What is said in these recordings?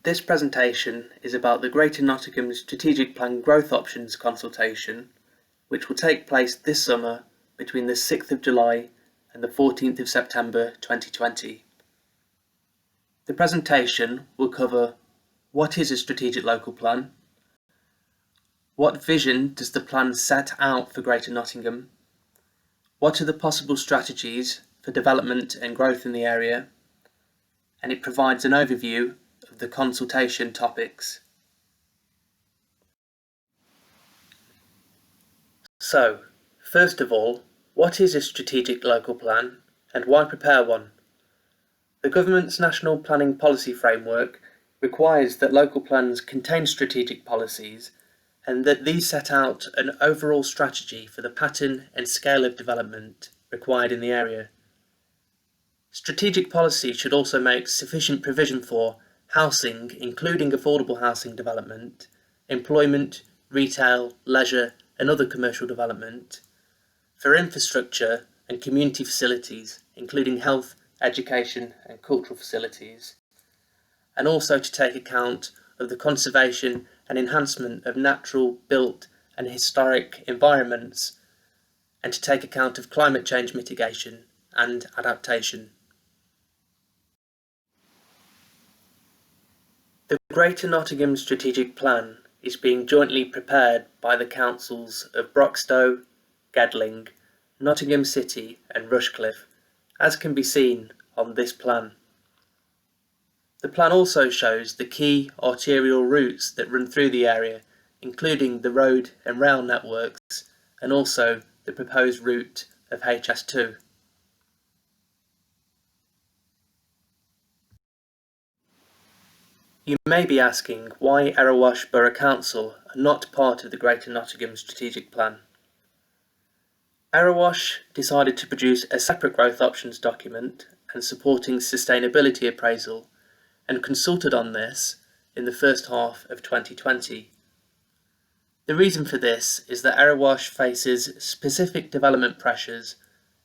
This presentation is about the Greater Nottingham Strategic Plan Growth Options Consultation, which will take place this summer between the 6th of July and the 14th of September 2020. The presentation will cover what is a strategic local plan, what vision does the plan set out for Greater Nottingham, what are the possible strategies for development and growth in the area, and it provides an overview of the consultation topics. So, first of all, what is a strategic local plan and why prepare one? The government's National Planning Policy Framework requires that local plans contain strategic policies and that these set out an overall strategy for the pattern and scale of development required in the area. Strategic policy should also make sufficient provision for housing, including affordable housing development, employment, retail, leisure and other commercial development, for infrastructure and community facilities, including health, education and cultural facilities, and also to take account of the conservation and enhancement of natural, built and historic environments, and to take account of climate change mitigation and adaptation. The Greater Nottingham Strategic Plan is being jointly prepared by the councils of Broxtowe, Gedling, Nottingham City and Rushcliffe, as can be seen on this plan. The plan also shows the key arterial routes that run through the area, including the road and rail networks, and also the proposed route of HS2. You may be asking why Erewash Borough Council are not part of the Greater Nottingham Strategic Plan. Erewash decided to produce a separate growth options document and supporting sustainability appraisal and consulted on this in the first half of 2020. The reason for this is that Erewash faces specific development pressures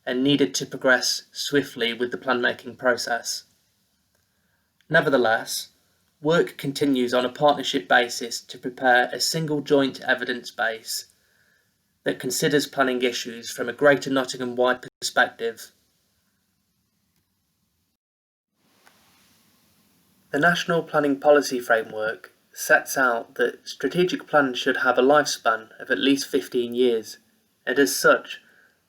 and needed to progress swiftly with the plan-making process. Nevertheless, work continues on a partnership basis to prepare a single joint evidence base that considers planning issues from a Greater Nottingham-wide perspective. The National Planning Policy Framework sets out that strategic plans should have a lifespan of at least 15 years, and as such,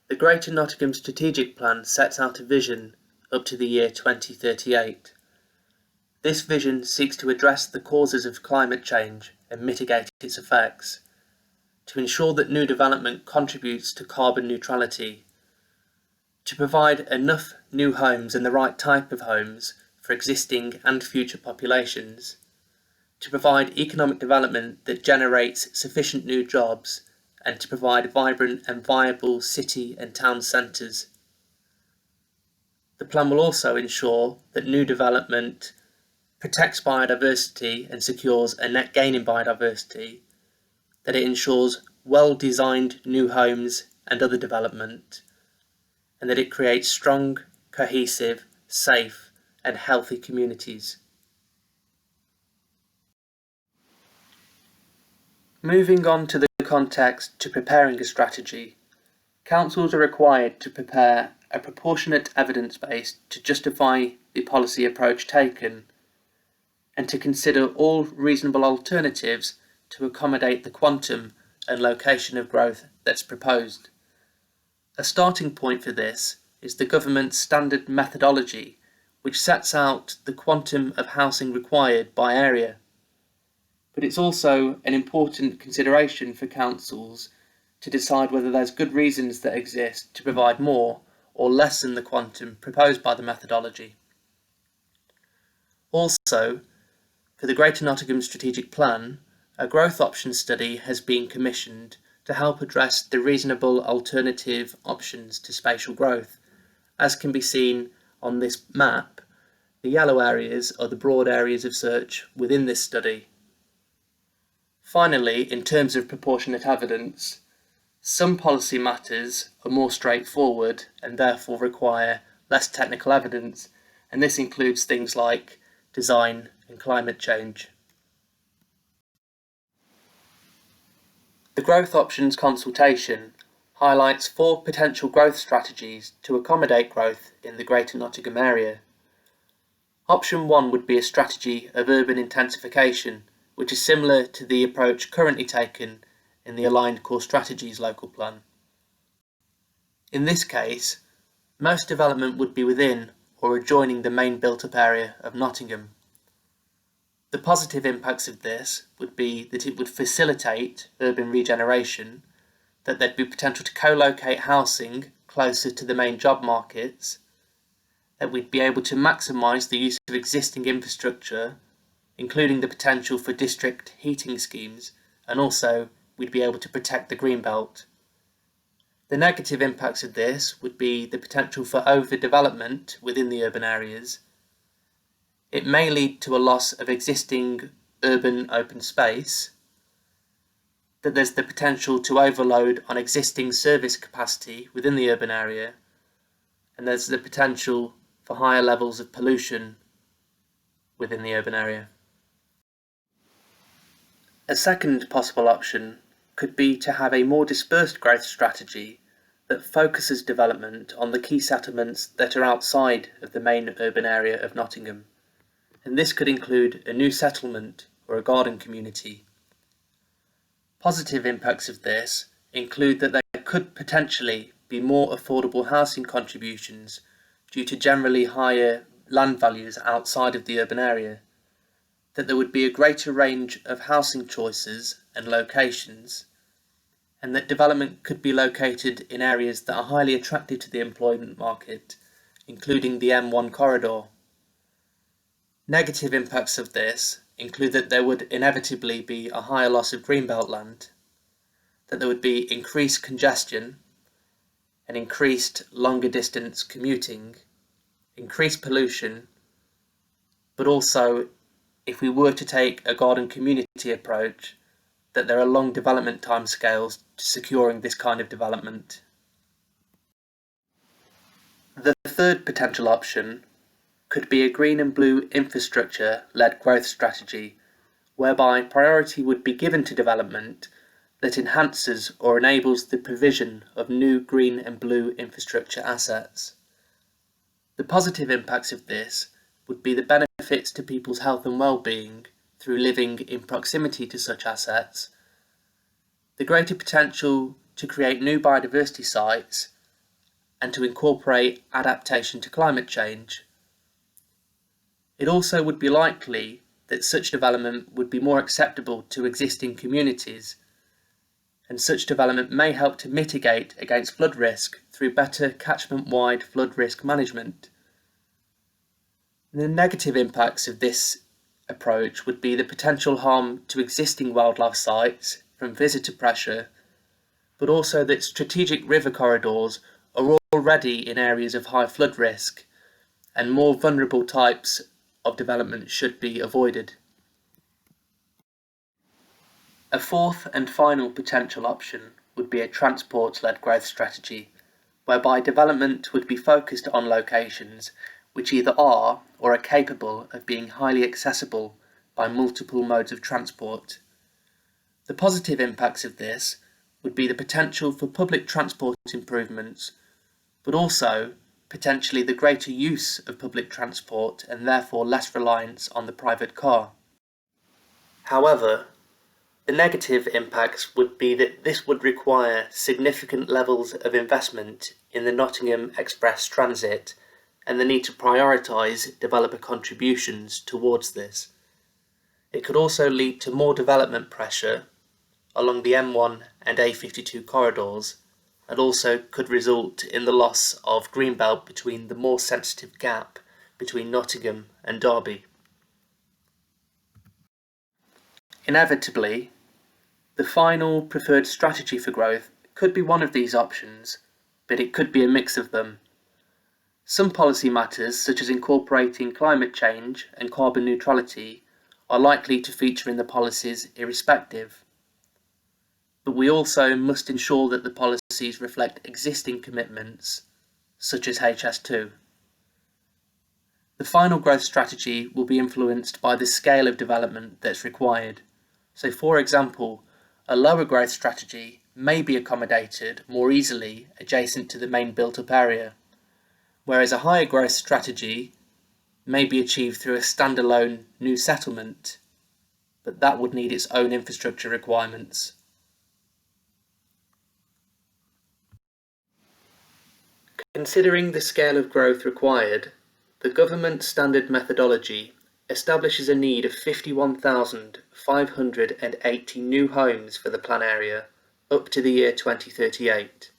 the Greater Nottingham Strategic Plan sets out a vision up to the year 2038. This vision seeks to address the causes of climate change and mitigate its effects, to ensure that new development contributes to carbon neutrality, to provide enough new homes and the right type of homes for existing and future populations, to provide economic development that generates sufficient new jobs, and to provide vibrant and viable city and town centres. The plan will also ensure that new development protects biodiversity and secures a net gain in biodiversity, that it ensures well-designed new homes and other development, and that it creates strong, cohesive, safe and healthy communities. Moving on to the context to preparing a strategy, councils are required to prepare a proportionate evidence base to justify the policy approach taken and to consider all reasonable alternatives to accommodate the quantum and location of growth that's proposed. A starting point for this is the government's standard methodology, which sets out the quantum of housing required by area. But it's also an important consideration for councils to decide whether there's good reasons that exist to provide more or less than the quantum proposed by the methodology. Also, for the Greater Nottingham Strategic Plan, a growth option study has been commissioned to help address the reasonable alternative options to spatial growth. As can be seen on this map, the yellow areas are the broad areas of search within this study. Finally, in terms of proportionate evidence, some policy matters are more straightforward and therefore require less technical evidence, and this includes things like design and climate change. The Growth Options Consultation highlights 4 potential growth strategies to accommodate growth in the Greater Nottingham area. Option 1 would be a strategy of urban intensification, which is similar to the approach currently taken in the Aligned Core Strategies local plan. In this case, most development would be within or adjoining the main built-up area of Nottingham. The positive impacts of this would be that it would facilitate urban regeneration, that there'd be potential to co-locate housing closer to the main job markets, that we'd be able to maximise the use of existing infrastructure, including the potential for district heating schemes, and also we'd be able to protect the green belt. The negative impacts of this would be the potential for overdevelopment within the urban areas. It may lead to a loss of existing urban open space, that there's the potential to overload on existing service capacity within the urban area, and there's the potential for higher levels of pollution within the urban area. A second possible option could be to have a more dispersed growth strategy that focuses development on the key settlements that are outside of the main urban area of Nottingham, and this could include a new settlement or a garden community. Positive impacts of this include that there could potentially be more affordable housing contributions due to generally higher land values outside of the urban area, that there would be a greater range of housing choices and locations, and that development could be located in areas that are highly attractive to the employment market, including the M1 corridor. Negative impacts of this include that there would inevitably be a higher loss of greenbelt land, that there would be increased congestion and increased longer distance commuting, increased pollution, but also, if we were to take a garden community approach, that there are long development timescales to securing this kind of development. The third potential option could be a green and blue infrastructure-led growth strategy, whereby priority would be given to development that enhances or enables the provision of new green and blue infrastructure assets. The positive impacts of this would be the benefits to people's health and well-being through living in proximity to such assets, the greater potential to create new biodiversity sites and to incorporate adaptation to climate change. It also would be likely that such development would be more acceptable to existing communities, and such development may help to mitigate against flood risk through better catchment-wide flood risk management. The negative impacts of this approach would be the potential harm to existing wildlife sites from visitor pressure, but also that strategic river corridors are already in areas of high flood risk, and more vulnerable types of development should be avoided. A fourth and final potential option would be a transport-led growth strategy, whereby development would be focused on locations which either are or are capable of being highly accessible by multiple modes of transport. The positive impacts of this would be the potential for public transport improvements, but also potentially the greater use of public transport and therefore less reliance on the private car. However, the negative impacts would be that this would require significant levels of investment in the Nottingham Express Transit and the need to prioritise developer contributions towards this. It could also lead to more development pressure along the M1 and A52 corridors, and also could result in the loss of greenbelt between the more sensitive gap between Nottingham and Derby. Inevitably, the final preferred strategy for growth could be one of these options, but it could be a mix of them. Some policy matters, such as incorporating climate change and carbon neutrality, are likely to feature in the policies irrespective. But we also must ensure that the policies reflect existing commitments, such as HS2. The final growth strategy will be influenced by the scale of development that's required. So, for example, a lower growth strategy may be accommodated more easily adjacent to the main built-up area, whereas a higher growth strategy may be achieved through a standalone new settlement, but that would need its own infrastructure requirements. Considering the scale of growth required, the government standard methodology establishes a need of 51,580 new homes for the plan area up to the year 2038.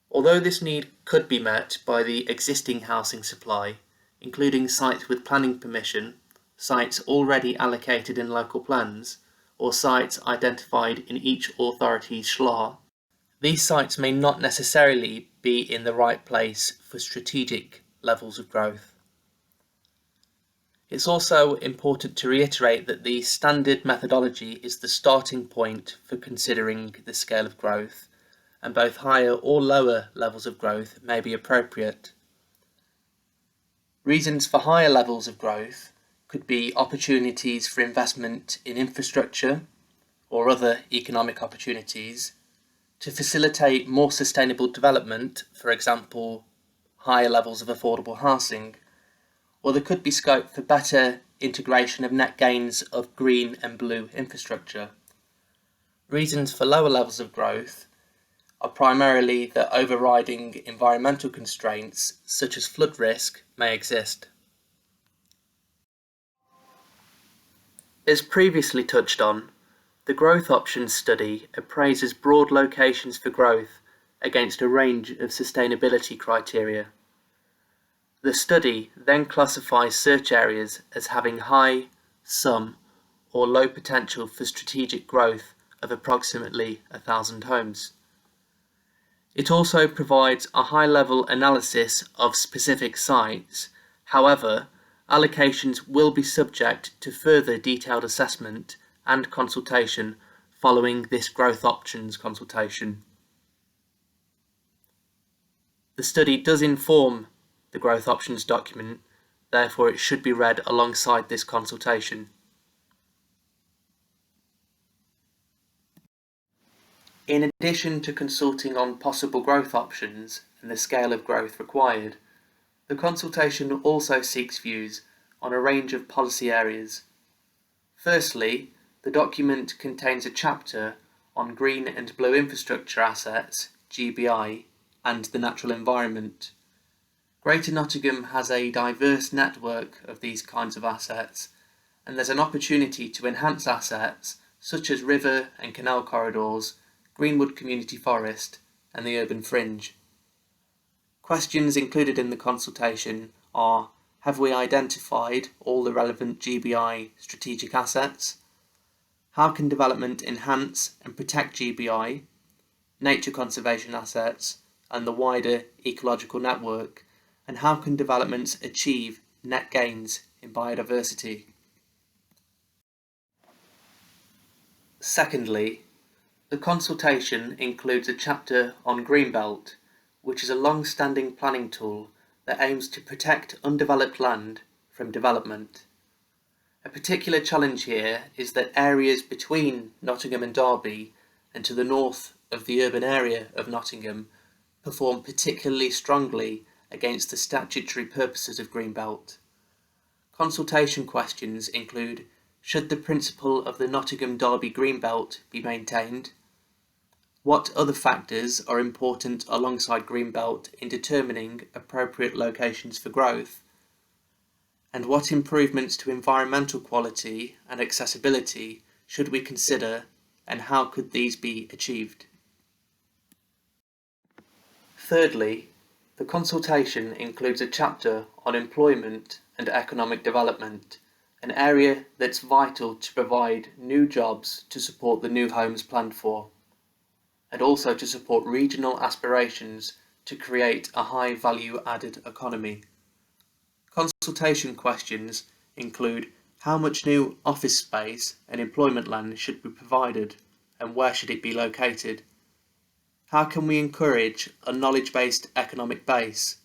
Although this need could be met by the existing housing supply, including sites with planning permission, sites already allocated in local plans, or sites identified in each authority's SHLA, these sites may not necessarily be in the right place for strategic levels of growth. It's also important to reiterate that the standard methodology is the starting point for considering the scale of growth, and both higher or lower levels of growth may be appropriate. Reasons for higher levels of growth could be opportunities for investment in infrastructure or other economic opportunities to facilitate more sustainable development, for example, higher levels of affordable housing, or there could be scope for better integration of net gains of green and blue infrastructure. Reasons for lower levels of growth are primarily that overriding environmental constraints, such as flood risk, may exist. As previously touched on, the Growth Options Study appraises broad locations for growth against a range of sustainability criteria. The study then classifies search areas as having high, some, or low potential for strategic growth of approximately 1,000 homes. It also provides a high-level analysis of specific sites. However, allocations will be subject to further detailed assessment and consultation following this growth options consultation. The study does inform the growth options document, therefore it should be read alongside this consultation. In addition to consulting on possible growth options and the scale of growth required, the consultation also seeks views on a range of policy areas. Firstly, the document contains a chapter on green and blue infrastructure assets, GBI, and the natural environment. Greater Nottingham has a diverse network of these kinds of assets, and there's an opportunity to enhance assets such as river and canal corridors, Greenwood Community Forest, and the urban fringe. Questions included in the consultation are: have we identified all the relevant GBI strategic assets? How can development enhance and protect GBI, nature conservation assets, and the wider ecological network? And how can developments achieve net gains in biodiversity? Secondly, the consultation includes a chapter on Greenbelt, which is a long-standing planning tool that aims to protect undeveloped land from development. A particular challenge here is that areas between Nottingham and Derby and to the north of the urban area of Nottingham perform particularly strongly against the statutory purposes of Greenbelt. Consultation questions include: should the principle of the Nottingham-Derby Greenbelt be maintained? What other factors are important alongside Greenbelt in determining appropriate locations for growth? And what improvements to environmental quality and accessibility should we consider, and how could these be achieved? Thirdly, the consultation includes a chapter on employment and economic development, an area that's vital to provide new jobs to support the new homes planned for, and also to support regional aspirations to create a high value added economy. Consultation questions include: how much new office space and employment land should be provided, and where should it be located? How can we encourage a knowledge-based economic base?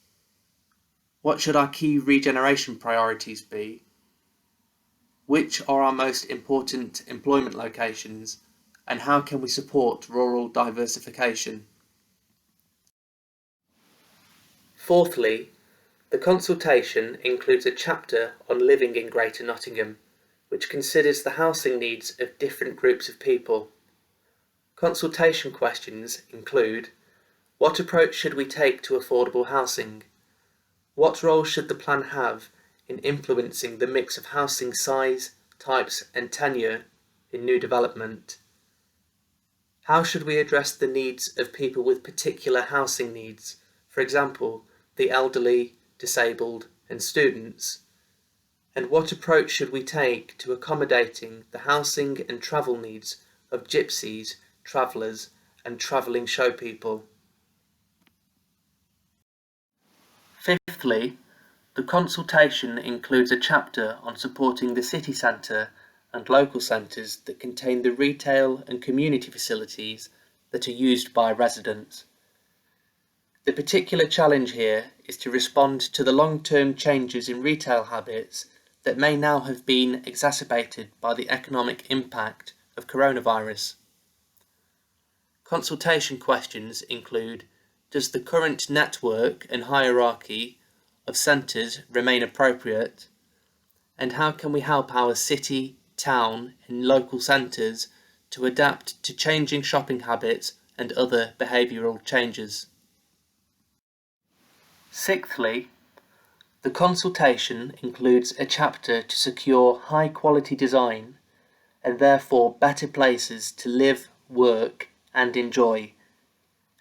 What should our key regeneration priorities be? Which are our most important employment locations, and how can we support rural diversification? Fourthly, the consultation includes a chapter on living in Greater Nottingham, which considers the housing needs of different groups of people. Consultation questions include: what approach should we take to affordable housing? What role should the plan have in influencing the mix of housing size, types and tenure in new development? How should we address the needs of people with particular housing needs, for example, the elderly, disabled and students? And what approach should we take to accommodating the housing and travel needs of gypsies, travellers and travelling show people? Fifthly, the consultation includes a chapter on supporting the city centre and local centres that contain the retail and community facilities that are used by residents. The particular challenge here is to respond to the long-term changes in retail habits that may now have been exacerbated by the economic impact of coronavirus. Consultation questions include: does the current network and hierarchy of centres remain appropriate? And how can we help our city, town and local centres to adapt to changing shopping habits and other behavioural changes? Sixthly, the consultation includes a chapter to secure high quality design and therefore better places to live, work and enjoy,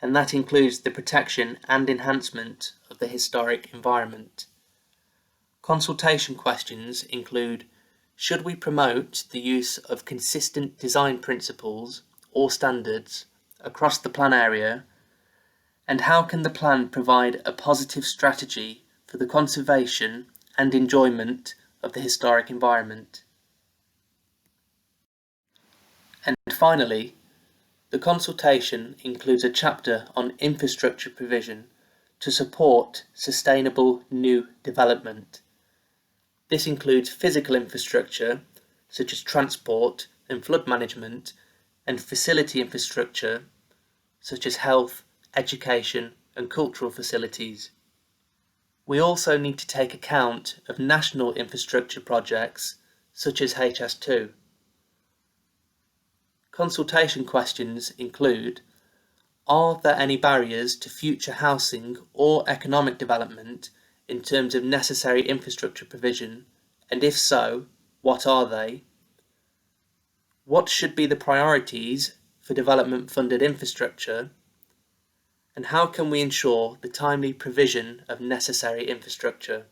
and that includes the protection and enhancement of the historic environment. Consultation questions include: should we promote the use of consistent design principles or standards across the plan area, and how can the plan provide a positive strategy for the conservation and enjoyment of the historic environment? And finally, the consultation includes a chapter on infrastructure provision to support sustainable new development. This includes physical infrastructure, such as transport and flood management, and facility infrastructure, such as health, education and cultural facilities. We also need to take account of national infrastructure projects, such as HS2. Consultation questions include: are there any barriers to future housing or economic development in terms of necessary infrastructure provision, and if so, what are they? What should be the priorities for development funded infrastructure? And how can we ensure the timely provision of necessary infrastructure?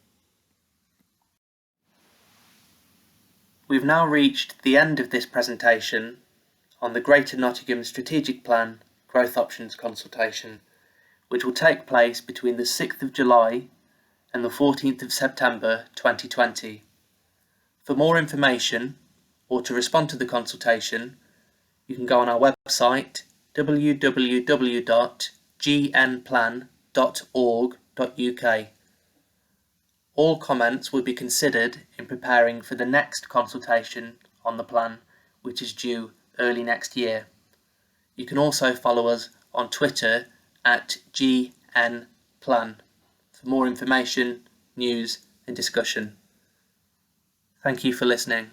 We've now reached the end of this presentation on the Greater Nottingham Strategic Plan Growth Options Consultation, which will take place between the 6th of July and the 14th of September 2020. For more information or to respond to the consultation, you can go on our website www.gnplan.org.uk. All comments will be considered in preparing for the next consultation on the plan, which is due early next year. You can also follow us on Twitter @GNPlan for more information, news and discussion. Thank you for listening.